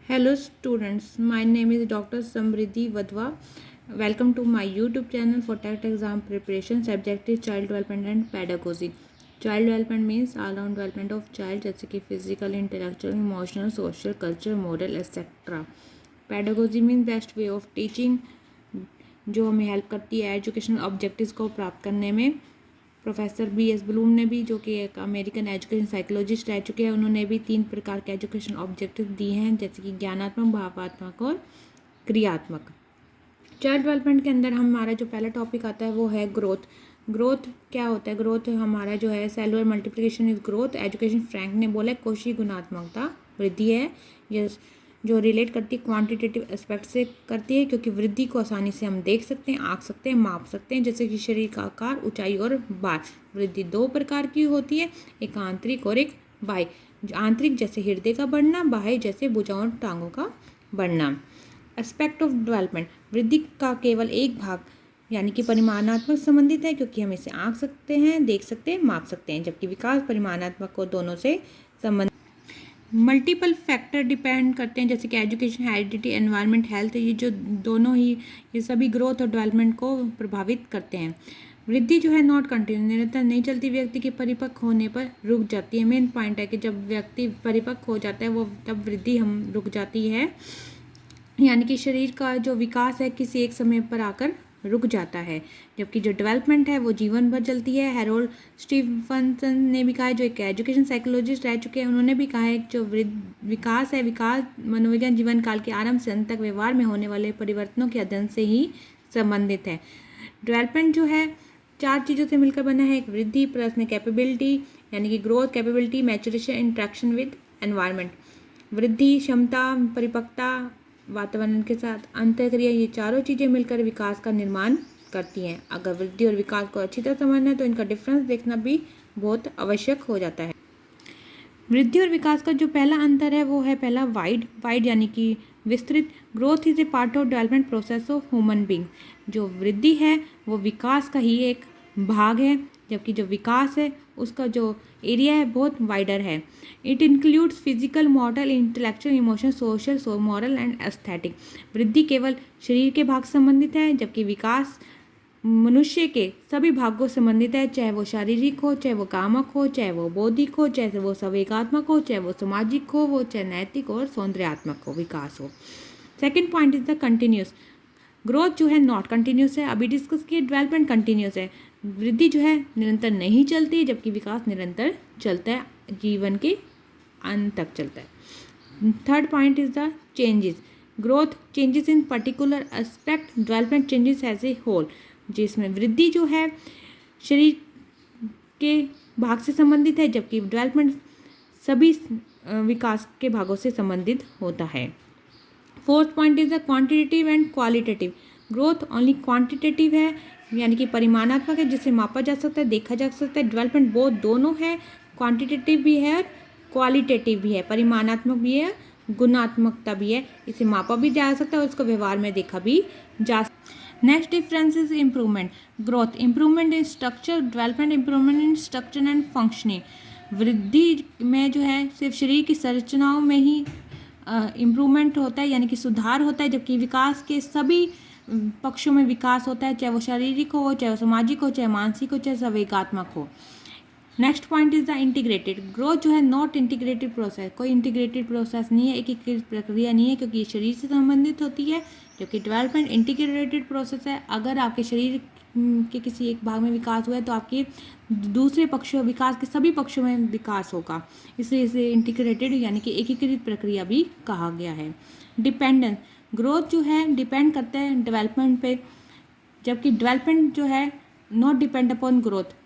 Hello students, my name is Dr. Samriddhi Vadwa. Welcome to my YouTube channel for TET exam preparation. Subject is child development and pedagogy. Child development means all round development of child जैसे कि physical, intellectual, emotional, social, cultural, moral, etc. Pedagogy means best way of teaching जो हमें help करती है educational objectives को प्राप्त करने में। Professor B.S. ब्लूम ने भी, जो कि एक अमेरिकन एजुकेशन साइकोलॉजिस्ट रह चुके हैं, उन्होंने भी 3 प्रकार के एजुकेशन ऑब्जेक्टिव दिए हैं, जैसे कि ज्ञानात्मक, भावात्मक और क्रियात्मक। चाइल्ड डेवलपमेंट के अंदर हमारा जो पहला टॉपिक आता है वो है ग्रोथ। ग्रोथ क्या होता है? ग्रोथ हमारा जो है cellular multiplication is growth. Education Frank ने बोला कोशिकीय गुणात्मकता वृद्धि है, ये जो रिलेट करती है क्वांटिटेटिव एस्पेक्ट से करती है, क्योंकि वृद्धि को आसानी से हम देख सकते हैं, आंक सकते हैं, माप सकते हैं, जैसे कि शरीर का आकार, ऊंचाई और भार। वृद्धि 2 प्रकार की होती है, एक आंतरिक और एक बाह्य। आंतरिक जैसे हृदय का बढ़ना, बाह्य जैसे भुजाओं और टांगों का बढ़ना। एस्पेक्ट ऑफ डेवलपमेंट, वृद्धि का केवल एक भाग यानी कि परिमाणात्मक संबंधित है, क्योंकि हम इसे आंक सकते हैं, देख सकते हैं, माप सकते हैं, जबकि विकास परिमाणात्मक को दोनों से संबंधित। मल्टीपल फैक्टर डिपेंड करते हैं, जैसे कि एजुकेशन, हेरिडिटी, एनवायरनमेंट, हेल्थ, ये जो दोनों ही ये सभी ग्रोथ और डेवलपमेंट को प्रभावित करते हैं। वृद्धि जो है नॉट कंटिन्यू, निरंतर नहीं चलती, व्यक्ति के परिपक्व होने पर रुक जाती है। मेन पॉइंट है कि जब व्यक्ति परिपक्व हो जाता है वो तब वृद्धि हम रुक जाती है, यानी कि शरीर का जो विकास है किसी एक समय पर आकर रुक जाता है, जबकि जो डेवलपमेंट है वो जीवन भर चलती है। हैरोल्ड स्टीफनसन ने भी कहा है, जो एक एजुकेशन साइकोलॉजिस्ट रह चुके हैं, उन्होंने भी कहा है कि जो विकास है, विकास मनोविज्ञान जीवन काल के आरंभ से अंत तक व्यवहार में होने वाले परिवर्तनों के अध्ययन से ही संबंधित है। डेवलपमेंट जो है 4 चीज़ों से मिलकर बना है, एक वृद्धि प्लस में कैपेबिलिटी यानी कि growth, capability, maturation, interaction with environment. वृद्धि, क्षमता, परिपक्वता, वातावरण के साथ अंतःक्रिया, ये चारों चीज़ें मिलकर विकास का निर्माण करती हैं। अगर वृद्धि और विकास को अच्छी तरह समझना है तो इनका डिफरेंस देखना भी बहुत आवश्यक हो जाता है। वृद्धि और विकास का जो पहला अंतर है वो है पहला वाइड यानी कि विस्तृत। Growth is a part of development process of human being. जो वृद्धि है वो विकास का ही एक भाग है, जबकि जो विकास है उसका जो एरिया है बहुत वाइडर है। It includes physical, moral, intellectual, emotional, social, moral and aesthetic. वृद्धि केवल शरीर के भाग से संबंधित है, जबकि विकास मनुष्य के सभी भागों से संबंधित है, चाहे वो शारीरिक हो, चाहे वो कामक हो, चाहे वो बौद्धिक हो, चाहे वो संवेगात्मक हो, चाहे वो सामाजिक हो, वो चाहे नैतिक और सौंदर्यात्मक हो विकास हो। Second point is the continuous. Growth जो है नॉट कंटिन्यूस है, अभी डिस्कस किए। डेवलपमेंट कंटिन्यूस है, वृद्धि जो है निरंतर नहीं चलती, जबकि विकास निरंतर चलता है, जीवन के अंत तक चलता है। Third point is the changes. Growth changes in particular aspect, development changes as a whole. जिसमें वृद्धि जो है शरीर के भाग से संबंधित है, जबकि डेवलपमेंट सभी विकास के भागों से संबंधित होता है। Fourth point is the quantitative and qualitative. Growth only quantitative है, यानी कि परिमाणात्मक है, जिसे मापा जा सकता है, देखा जा सकता है। डेवलपमेंट बहुत दोनों है, क्वांटिटेटिव भी है और क्वालिटेटिव भी है, परिमाणात्मक भी है, गुणात्मकता भी है, इसे मापा भी जा सकता है और उसको व्यवहार में देखा भी जा सकता है। Next difference is improvement. Growth improvement in structure, development improvement in structure and functioning. वृद्धि में जो है सिर्फ शरीर की संरचनाओं में ही इम्प्रूवमेंट होता है, यानी कि सुधार होता है, जबकि विकास के सभी पक्षों में विकास होता है, चाहे वो शारीरिक हो, चाहे वो सामाजिक हो, चाहे मानसिक हो, चाहे संवेगात्मक हो। Next point is the integrated. Growth जो है नॉट इंटीग्रेटेड प्रोसेस, कोई इंटीग्रेटेड प्रोसेस नहीं है, एकीकृत प्रक्रिया नहीं है, क्योंकि ये शरीर से संबंधित होती है, जबकि डेवलपमेंट इंटीग्रेटेड प्रोसेस है। अगर आपके शरीर के किसी एक भाग में विकास हुआ है तो आपके दूसरे पक्षों, विकास के सभी पक्षों में विकास होगा, इसलिए इसे इंटीग्रेटेड यानी कि एकीकृत प्रक्रिया भी कहा गया है। डिपेंडेंस, ग्रोथ जो है डिपेंड करता है डेवलपमेंट पे, जबकि डेवलपमेंट जो है नॉट डिपेंड अपॉन ग्रोथ।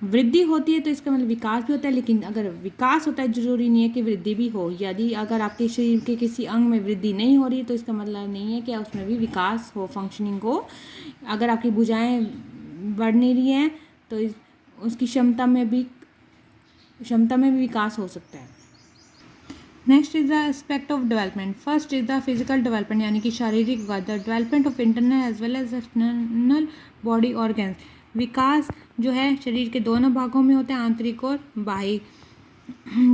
वृद्धि होती है तो इसका मतलब विकास भी होता है, लेकिन अगर विकास होता है जरूरी नहीं है कि वृद्धि भी हो। यदि अगर आपके शरीर के किसी अंग में वृद्धि नहीं हो रही है तो इसका मतलब नहीं है कि उसमें भी विकास हो, फंक्शनिंग हो। अगर आपकी भुजाएं बढ़ नहीं रही हैं तो उसकी क्षमता में भी विकास हो सकता है। Next is the aspect of development. First is the physical development, यानी कि शारीरिक विकास, the development of internal as well as external body organs. विकास जो है शरीर के दोनों भागों में होता है, आंतरिक और बाह्य।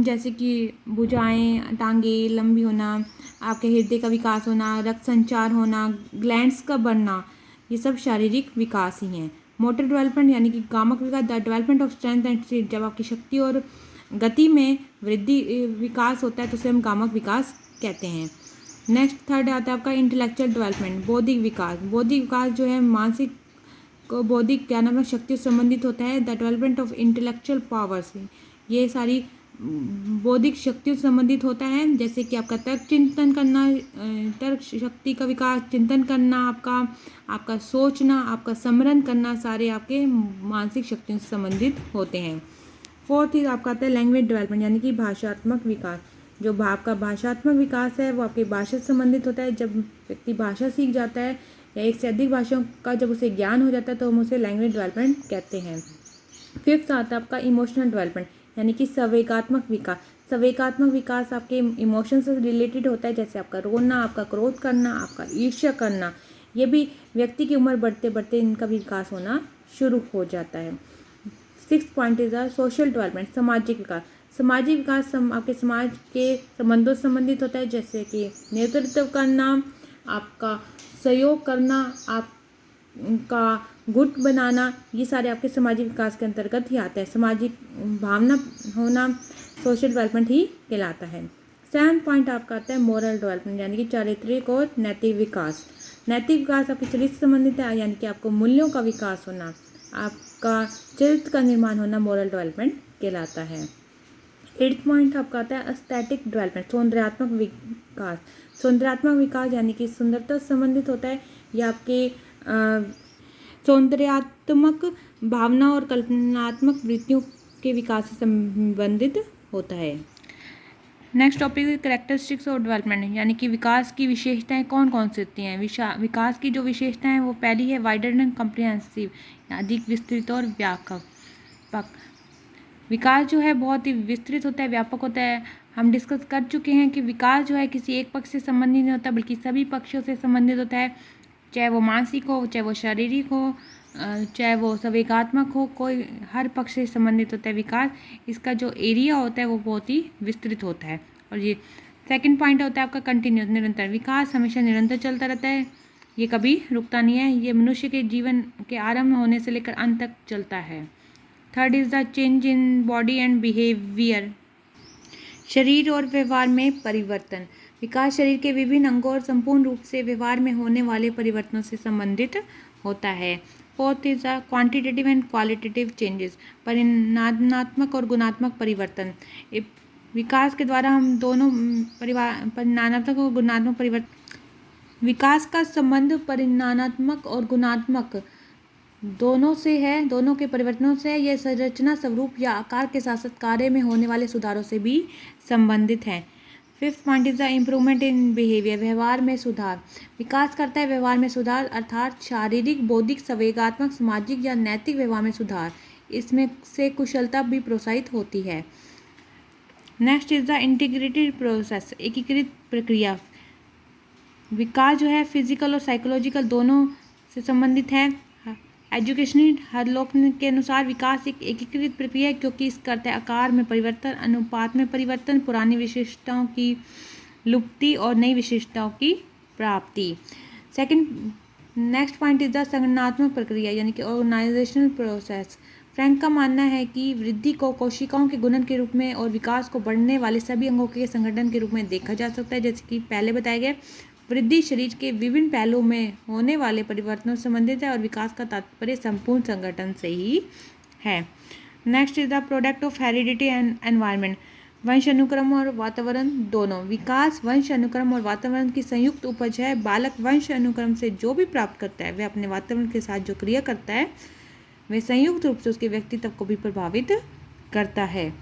जैसे कि भुजाएं, टांगें लंबी होना, आपके हृदय का विकास होना, रक्त संचार होना, ग्लैंड्स का बढ़ना, ये सब शारीरिक विकास ही हैं। मोटर डेवलपमेंट यानी कि गामक विकास, the development of strength and speed, जब आपकी शक्ति और गति में वृद्धि विकास होता है तो उसे हम गामक विकास कहते हैं। नेक्स्ट थर्ड आता है आपका इंटेलेक्चुअल डेवलपमेंट, बौद्धिक विकास। बौद्धिक विकास जो है मानसिक को बौद्धिक ज्ञानात्मक शक्ति से संबंधित होता है। The development of intellectual powers, ये सारी बौद्धिक शक्तियों से संबंधित होता है, जैसे कि आपका तर्क चिंतन करना, तर्क शक्ति का विकास, चिंतन करना, आपका सोचना, आपका स्मरण करना, सारे आपके मानसिक शक्तियों से संबंधित होते हैं। फोर्थ ही आपका आता है लैंग्वेज डेवलपमेंट यानी कि भाषात्मक विकास। जो आपका भाषात्मक विकास है वो आपकी भाषा से संबंधित होता है। जब व्यक्ति भाषा सीख जाता है या एक से अधिक भाषाओं का जब उसे ज्ञान हो जाता है तो हम उसे लैंग्वेज डेवलपमेंट कहते हैं। फिफ्थ आता है आपका इमोशनल डेवलपमेंट यानी कि संवेगात्मक विकास। संवेगात्मक विकास आपके इमोशन से रिलेटेड होता है, जैसे आपका रोना, आपका क्रोध करना, आपका ईर्ष्या करना। ये भी व्यक्ति की उम्र बढ़ते बढ़ते इनका भी विकास होना शुरू हो जाता है। Six point is the social development, सामाजिक विकास। सामाजिक विकास आपके समाज के संबंधों से संबंधित होता है, जैसे कि नेतृत्व करना, आपका सहयोग करना, आपका गुट बनाना, ये सारे आपके सामाजिक विकास के अंतर्गत ही आता है। सामाजिक भावना होना सोशल डेवलपमेंट ही कहलाता है। सेवन पॉइंट आपका आता है मोरल डेवलपमेंट यानी कि चारित्रिक और नैतिक विकास। नैतिक विकास आपके चरित्र से संबंधित है, यानी कि आपको मूल्यों का विकास होना, आपका चरित्र का निर्माण होना मोरल डेवलपमेंट कहलाता है। एट्थ पॉइंट आपका आता है एस्थेटिक डेवलपमेंट, सौंदर्यात्मक विकास। सौंदर्यात्मक विकास यानी कि सुंदरता से संबंधित होता है, यह आपके सौंदर्यात्मक भावना और कल्पनात्मक वृत्तियों के विकास से संबंधित होता है। Next topic characteristics of development यानी कि विकास की विशेषताएं कौन कौन सी होती हैं। विकास की जो विशेषताएं हैं वो पहली है वाइडर एंड कम्प्रिहेंसिव, अधिक विस्तृत और व्यापक। विकास जो है बहुत ही विस्तृत होता है, व्यापक होता है। हम डिस्कस कर चुके हैं कि विकास जो है किसी एक पक्ष से संबंधित नहीं होता बल्कि सभी पक्षों से संबंधित होता है, चाहे वो मानसिक हो, चाहे वो शारीरिक हो, चाहे वो संवेगात्मक हो, कोई हर पक्ष से संबंधित होता है विकास। इसका जो एरिया होता है वो बहुत ही विस्तृत होता है। और ये सेकंड पॉइंट होता है आपका कंटिन्यूस, निरंतर। विकास हमेशा निरंतर चलता रहता है, ये कभी रुकता नहीं है। ये मनुष्य के जीवन के आरंभ होने से लेकर अंत तक चलता है। Third is the change in body and behaviour, शरीर और व्यवहार में परिवर्तन। विकास शरीर के विभिन्न अंगों और संपूर्ण रूप से व्यवहार में होने वाले परिवर्तनों से संबंधित होता है। Fourth is the quantitative and qualitative changes, परिमाणात्मक और गुणात्मक परिवर्तन। विकास के द्वारा हम दोनों परिमाणात्मक और गुणात्मक परिवर्तन, विकास का संबंध परिमाणात्मक और गुणात्मक दोनों से है, दोनों के परिवर्तनों से। यह संरचना, स्वरूप या आकार के साथ साथ कार्य में होने वाले सुधारों से भी संबंधित है। Fifth point is the improvement in behaviour, व्यवहार में सुधार। विकास करता है व्यवहार में सुधार, अर्थात शारीरिक, बौद्धिक, संवेगात्मक, सामाजिक या नैतिक व्यवहार में सुधार। इसमें से कुशलता भी प्रोत्साहित होती है। Next is the integrated process, एकीकृत प्रक्रिया। विकास जो है फिजिकल और साइकोलॉजिकल दोनों से संबंधित है। एजुकेशनल हरलोकन के अनुसार विकास एक एकीकृत प्रक्रिया है, क्योंकि इस करते आकार में परिवर्तन, अनुपात में परिवर्तन, पुरानी विशेषताओं की लुप्ति और नई विशेषताओं की प्राप्ति। Second next point is the संगठनात्मक प्रक्रिया यानी कि ऑर्गेनाइजेशनल प्रोसेस। फ्रैंक का मानना है कि वृद्धि को कोशिकाओं के गुणन के रूप में और विकास को बढ़ने वाले सभी अंगों के संगठन के रूप में देखा जा सकता है। जैसे कि पहले बताया गया, वृद्धि शरीर के विभिन्न पहलुओं में होने वाले परिवर्तनों से संबंधित है और विकास का तात्पर्य संपूर्ण संगठन से ही है। Next is the product of heredity and environment, वंश अनुक्रम और वातावरण दोनों। विकास वंश अनुक्रम और वातावरण की संयुक्त उपज है। बालक वंश अनुक्रम से जो भी प्राप्त करता है वह अपने वातावरण के साथ जो क्रिया करता है वह संयुक्त रूप से उसके व्यक्तित्व को भी प्रभावित करता है।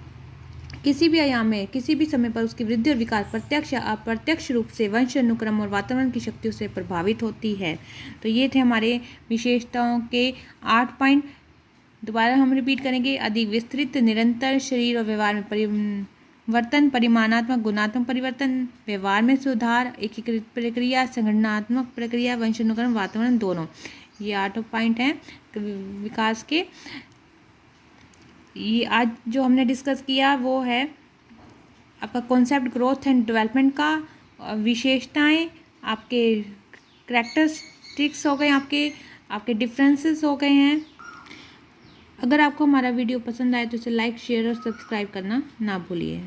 किसी भी आयाम में किसी भी समय पर उसकी वृद्धि और विकास प्रत्यक्ष या अप्रत्यक्ष रूप से वंश अनुक्रम और वातावरण की शक्तियों से प्रभावित होती है। तो ये थे हमारे विशेषताओं के 8 पॉइंट। दोबारा हम रिपीट करेंगे। अधिक विस्तृत, निरंतर, शरीर और व्यवहार में परिवर्तन, परिमाणात्मक गुणात्मक परिवर्तन, व्यवहार में सुधार, एकीकृत प्रक्रिया, संगठनात्मक प्रक्रिया, वंश अनुक्रम, वातावरण दोनों। ये 8 पॉइंट हैं विकास के। ये आज जो हमने डिस्कस किया वो है आपका कॉन्सेप्ट ग्रोथ एंड डेवलपमेंट का, विशेषताएं, आपके करैक्टरिस्टिक्स हो गए, आपके डिफरेंसेस हो गए हैं। अगर आपको हमारा वीडियो पसंद आए तो इसे लाइक, शेयर और सब्सक्राइब करना ना भूलिए।